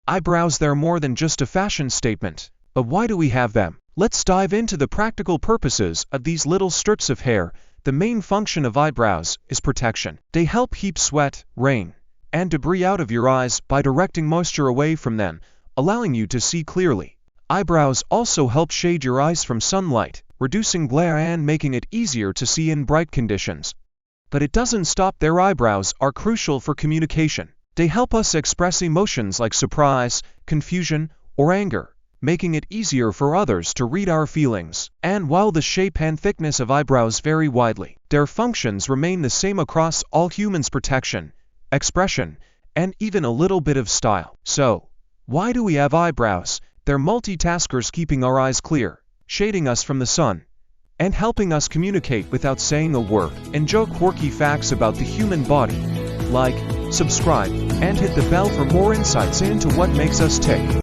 Eyebrows, they're more than just a fashion statement. But why do we have them? Let's dive into the practical purposes of these little strips of hair. The main function of eyebrows is protection. They help keep sweat, rain, and debris out of your eyes by directing moisture away from them, allowing you to see clearly. Eyebrows also help shade your eyes from sunlight, reducing glare and making it easier to see in bright conditions. But it doesn't stop there. Eyebrows are crucial for communication. They help us express emotions like surprise, confusion, or anger, making it easier for others to read our feelings. And while the shape and thickness of eyebrows vary widely, their functions remain the same across all humans: protection, expression, and even a little bit of style. So, why do we have eyebrows? They're multitaskers, keeping our eyes clear, shading us from the sun, and helping us communicate without saying a word. Enjoy quirky facts about the human body. Like, subscribe, and hit the bell for more insights into what makes us tick.